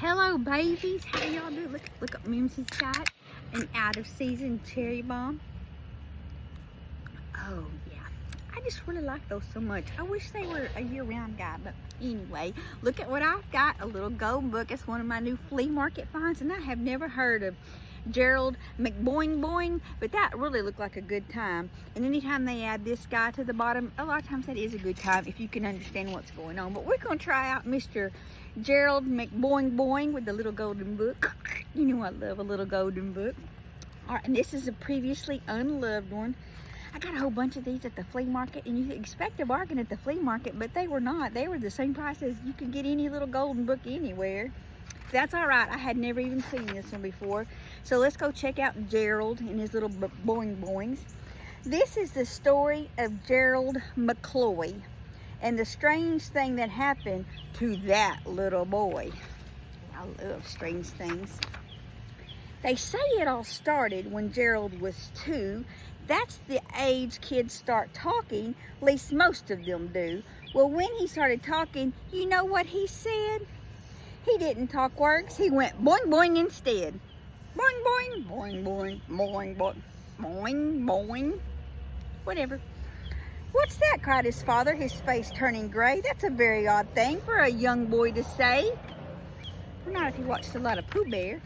Hello, babies. How y'all doing? Look at Mimzie's got an out-of-season cherry bomb. Oh, yeah. I just really like those so much. I wish they were a year-round guy, but anyway, look at what I've got. A little gold book. It's one of my new flea market finds, and I have never heard of GERALD McBOING, but that really looked like a good time. And anytime they add this guy to the bottom, a lot of times that is a good time if you can understand what's going on. But we're going to try out Mr. GERALD McBOING with the little golden book. You know I love a little golden book. All right, and this is a previously unloved one. I got a whole bunch of these at the flea market, and you could expect a bargain at the flea market, but they were not. They were the same price as you could get any little golden book anywhere. That's all right. I had never even seen this one before. So let's go check out GERALD and his little boings. This is the story of GERALD McCloy and the strange thing that happened to that little boy. I love strange things. They say it all started when GERALD was 2. That's the age kids start talking, at least most of them do. Well, when he started talking, you know what he said? He didn't talk words. He went boing boing instead. Boing boing, boing boing, boing boing, boing boing. Whatever. What's that? Cried his father, his face turning gray. That's a very odd thing for a young boy to say. Well, not if you watched a lot of Pooh Bear.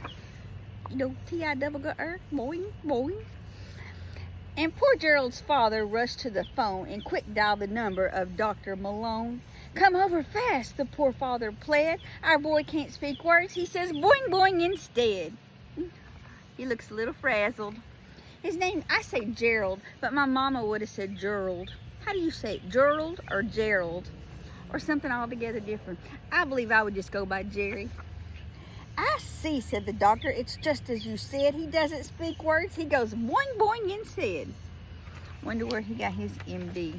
You know, T-I-double-G-R, boing boing. And poor GERALD's father rushed to the phone and quick dialed the number of Dr. Malone. Come over fast, the poor father pled. Our boy can't speak words. He says boing boing instead. He looks a little frazzled. His name, I say GERALD, but my mama would have said GERALD. How do you say it? GERALD or GERALD? Or something altogether different. I believe I would just go by Jerry. I see, said the doctor. It's just as you said. He doesn't speak words. He goes boing boing instead. Wonder where he got his MD.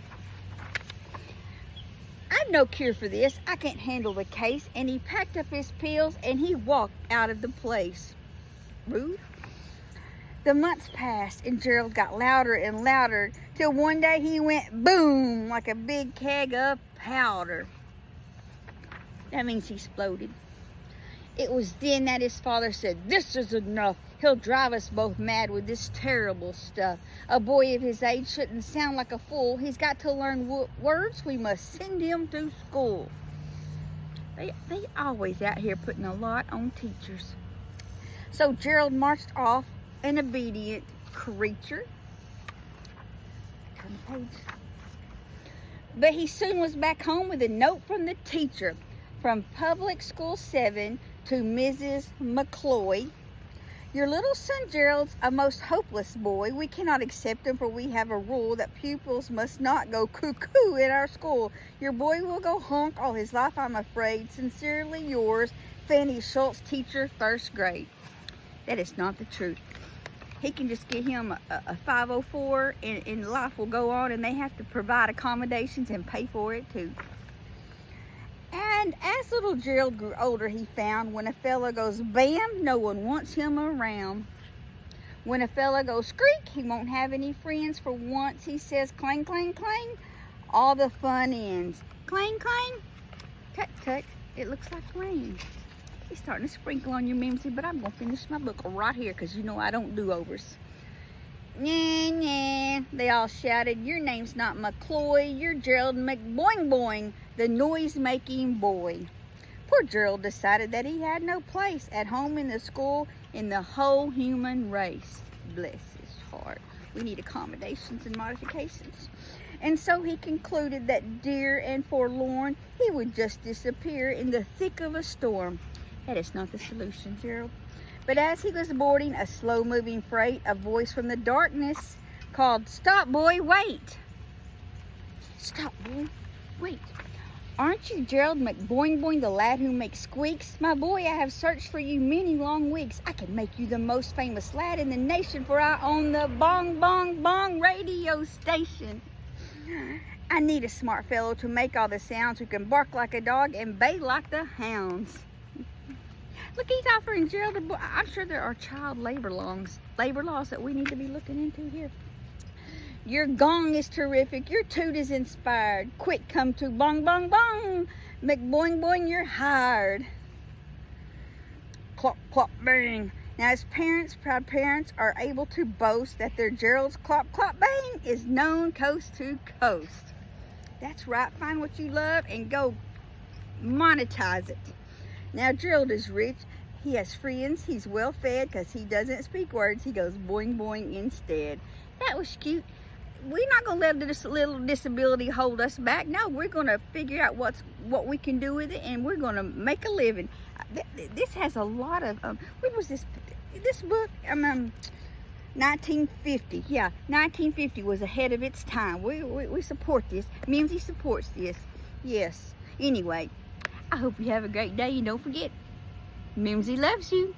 I've no cure for this. I can't handle the case. And he packed up his pills and he walked out of the place. Rude. The months passed and GERALD got louder and louder till one day he went boom like a big keg of powder. That means he exploded. It was then that his father said, "This is enough. He'll drive us both mad with this terrible stuff. A boy of his age shouldn't sound like a fool. He's got to learn words. We must send him to school." They always out here putting a lot on teachers. So GERALD marched off, an obedient creature. Turn the page. But he soon was back home with a note from the teacher. From Public School 7 to Mrs. McCloy. Your little son GERALD's a most hopeless boy. We cannot accept him, for we have a rule that pupils must not go cuckoo in our school. Your boy will go honk all his life, I'm afraid. Sincerely yours, Fanny Schultz, teacher, 1st grade. That is not the truth. He can just get him a 504 and life will go on, and they have to provide accommodations and pay for it too. And as little GERALD grew older, he found when a fella goes bam, no one wants him around. When a fella goes squeak, he won't have any friends. For once he says clang, clang, clang, all the fun ends. Clang, clang. Tut, tut, it looks like rain. He's starting to sprinkle on you, Mimzie, but I'm going to finish my book right here because you know I don't do overs. Nah, nah, they all shouted. Your name's not McCloy, you're GERALD McBOING boing, the noise-making boy. Poor GERALD decided that he had no place at home in the school in the whole human race. Bless his heart. We need accommodations and modifications. And so he concluded that dear and forlorn, he would just disappear in the thick of a storm. That is not the solution, GERALD. But as he was boarding a slow-moving freight, a voice from the darkness called, "Stop, boy, wait." Stop, boy, wait. Aren't you GERALD McBOING, the lad who makes squeaks? My boy, I have searched for you many long weeks. I can make you the most famous lad in the nation, for I own the bong, bong, bong radio station. I need a smart fellow to make all the sounds, who can bark like a dog and bay like the hounds. Look, he's offering GERALD a boy. I'm sure there are child labor laws that we need to be looking into here. Your gong is terrific. Your toot is inspired. Quick, come to bong, bong, bong. McBOING, you're hired. clop, clop, bang. Now, as parents, proud parents are able to boast that their Gerald's clop, clop, bang is known coast to coast. That's right. Find what you love and go monetize it. Now, Gerald is rich. He has friends. He's well fed because he doesn't speak words. He goes boing, boing instead. That was cute. We're not going to let this little disability hold us back. No, we're going to figure out what we can do with it, and we're going to make a living. This has a lot of, what was this book? 1950. Yeah, 1950 was ahead of its time. We support this. Mimzie supports this. Yes. Anyway, I hope you have a great day, and don't forget, Mimzie loves you.